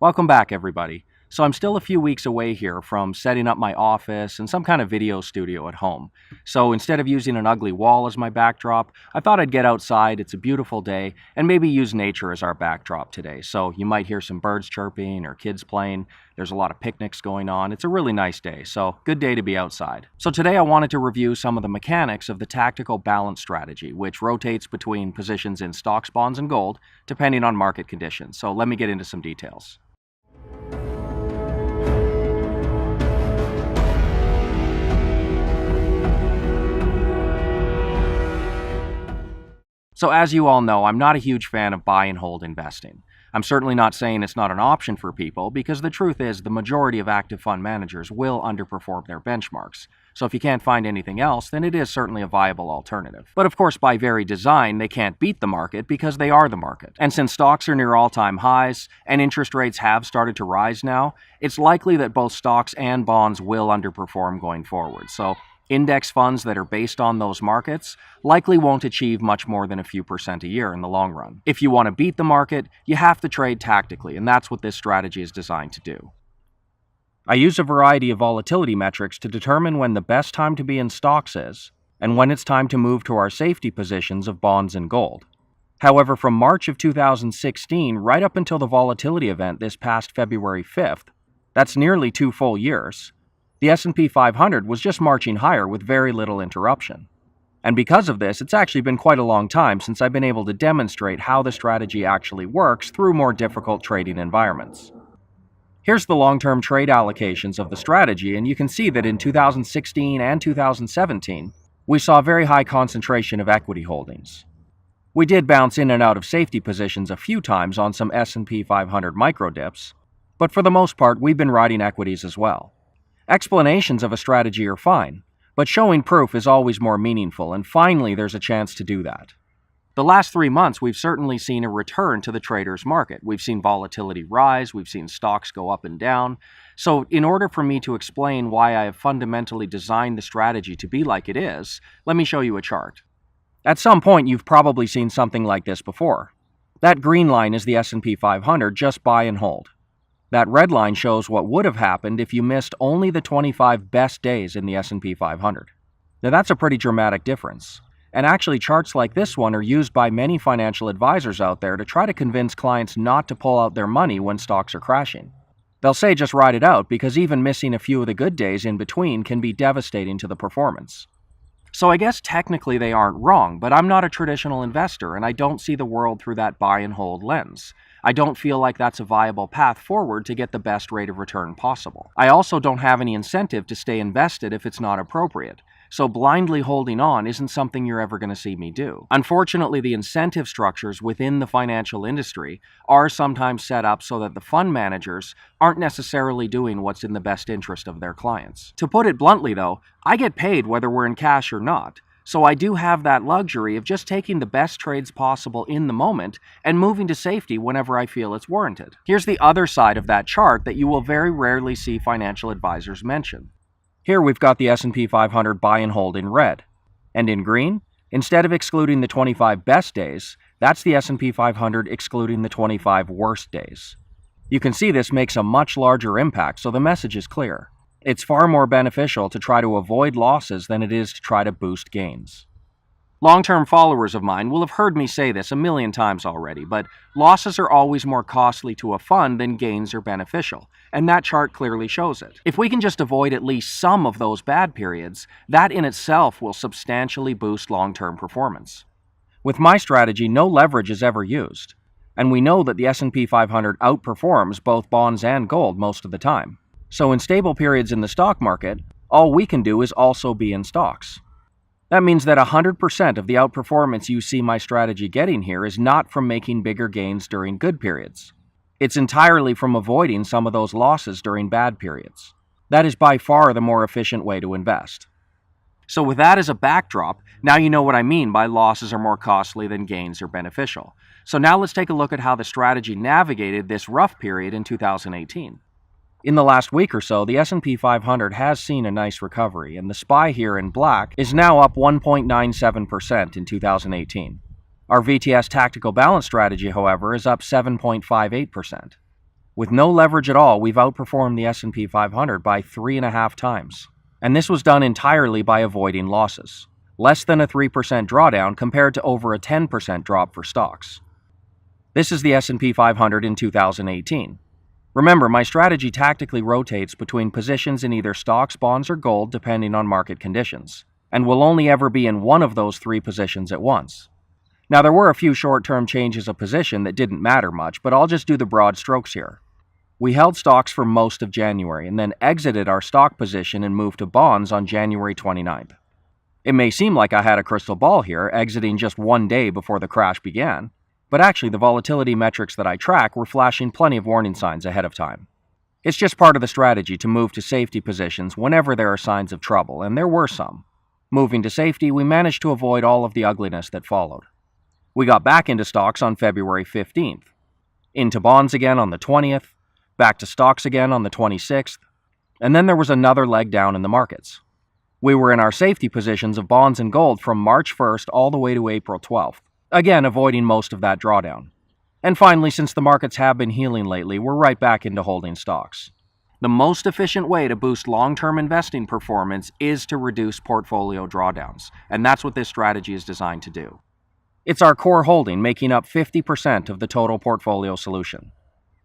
Welcome back, everybody. So I'm still a few weeks away here from setting up my office and some kind of video studio at home. So instead of using an ugly wall as my backdrop, I thought I'd get outside, it's a beautiful day, and maybe use nature as our backdrop today. So you might hear some birds chirping or kids playing. There's a lot of picnics going on. It's a really nice day, so good day to be outside. So today I wanted to review some of the mechanics of the tactical balance strategy, which rotates between positions in stocks, bonds, and gold, depending on market conditions. So let me get into some details. So as you all know, I'm not a huge fan of buy and hold investing. I'm certainly not saying it's not an option for people, because the truth is the majority of active fund managers will underperform their benchmarks. So if you can't find anything else, then it is certainly a viable alternative. But of course, by very design, they can't beat the market because they are the market. And since stocks are near all-time highs and interest rates have started to rise now, it's likely that both stocks and bonds will underperform going forward. So index funds that are based on those markets likely won't achieve much more than a few percent a year in the long run. If you want to beat the market, you have to trade tactically, and that's what this strategy is designed to do. I use a variety of volatility metrics to determine when the best time to be in stocks is, and when it's time to move to our safety positions of bonds and gold. However, from March of 2016 right up until the volatility event this past February 5th, that's nearly 2 full years, the S&P 500 was just marching higher with very little interruption. And because of this, it's actually been quite a long time since I've been able to demonstrate how the strategy actually works through more difficult trading environments. Here's the long-term trade allocations of the strategy, and you can see that in 2016 and 2017, we saw a very high concentration of equity holdings. We did bounce in and out of safety positions a few times on some S&P 500 micro dips, but for the most part, we've been riding equities as well. Explanations of a strategy are fine, but showing proof is always more meaningful, and finally there's a chance to do that. The last 3 months, we've certainly seen a return to the trader's market. We've seen volatility rise, we've seen stocks go up and down. So in order for me to explain why I have fundamentally designed the strategy to be like it is, let me show you a chart. At some point, you've probably seen something like this before. That green line is the S&P 500, just buy and hold. That red line shows what would have happened if you missed only the 25 best days in the S&P 500. Now that's a pretty dramatic difference. And actually, charts like this one are used by many financial advisors out there to try to convince clients not to pull out their money when stocks are crashing. They'll say just ride it out, because even missing a few of the good days in between can be devastating to the performance. So I guess technically they aren't wrong, but I'm not a traditional investor and I don't see the world through that buy and hold lens. I don't feel like that's a viable path forward to get the best rate of return possible. I also don't have any incentive to stay invested if it's not appropriate. So blindly holding on isn't something you're ever going to see me do. Unfortunately, the incentive structures within the financial industry are sometimes set up so that the fund managers aren't necessarily doing what's in the best interest of their clients. To put it bluntly though, I get paid whether we're in cash or not. So I do have that luxury of just taking the best trades possible in the moment and moving to safety whenever I feel it's warranted. Here's the other side of that chart that you will very rarely see financial advisors mention. Here we've got the S&P 500 buy and hold in red. And in green, instead of excluding the 25 best days, that's the S&P 500 excluding the 25 worst days. You can see this makes a much larger impact, so the message is clear. It's far more beneficial to try to avoid losses than it is to try to boost gains. Long-term followers of mine will have heard me say this a million times already, but losses are always more costly to a fund than gains are beneficial, and that chart clearly shows it. If we can just avoid at least some of those bad periods, that in itself will substantially boost long-term performance. With my strategy, no leverage is ever used, and we know that the S&P 500 outperforms both bonds and gold most of the time. So in stable periods in the stock market, all we can do is also be in stocks. That means that 100% of the outperformance you see my strategy getting here is not from making bigger gains during good periods. It's entirely from avoiding some of those losses during bad periods. That is by far the more efficient way to invest. So with that as a backdrop, now you know what I mean by losses are more costly than gains are beneficial. So now let's take a look at how the strategy navigated this rough period in 2018. In the last week or so, the S&P 500 has seen a nice recovery, and the SPY here in black is now up 1.97% in 2018. Our VTS Tactical Balance strategy, however, is up 7.58%. With no leverage at all, we've outperformed the S&P 500 by 3.5 times. And this was done entirely by avoiding losses. Less than a 3% drawdown compared to over a 10% drop for stocks. This is the S&P 500 in 2018. Remember, my strategy tactically rotates between positions in either stocks, bonds, or gold depending on market conditions, and will only ever be in one of those three positions at once. Now, there were a few short-term changes of position that didn't matter much, but I'll just do the broad strokes here. We held stocks for most of January and then exited our stock position and moved to bonds on January 29th. It may seem like I had a crystal ball here, exiting just one day before the crash began, but actually the volatility metrics that I track were flashing plenty of warning signs ahead of time. It's just part of the strategy to move to safety positions whenever there are signs of trouble, and there were some. Moving to safety, we managed to avoid all of the ugliness that followed. We got back into stocks on February 15th, into bonds again on the 20th, back to stocks again on the 26th, and then there was another leg down in the markets. We were in our safety positions of bonds and gold from March 1st all the way to April 12th, again avoiding most of that drawdown. And finally, since the markets have been healing lately, we're right back into holding stocks. The most efficient way to boost long-term investing performance is to reduce portfolio drawdowns, and that's what this strategy is designed to do. It's our core holding making up 50% of the total portfolio solution.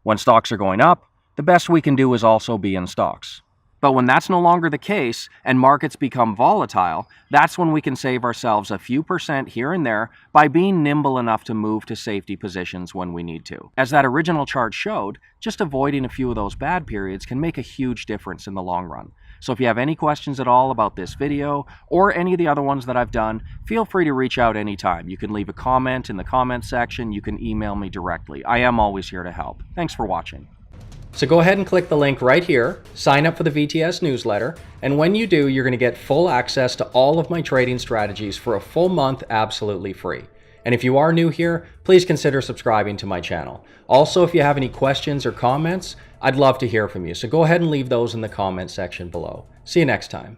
When stocks are going up, the best we can do is also be in stocks. But when that's no longer the case and markets become volatile, that's when we can save ourselves a few percent here and there by being nimble enough to move to safety positions when we need to. As that original chart showed, just avoiding a few of those bad periods can make a huge difference in the long run. So if you have any questions at all about this video or any of the other ones that I've done, feel free to reach out anytime. You can leave a comment in the comment section, you can email me directly. I am always here to help. Thanks for watching. So go ahead and click the link right here, sign up for the VTS newsletter, and when you do, you're going to get full access to all of my trading strategies for a full month absolutely free. And if you are new here, please consider subscribing to my channel. Also, if you have any questions or comments, I'd love to hear from you. So go ahead and leave those in the comment section below. See you next time.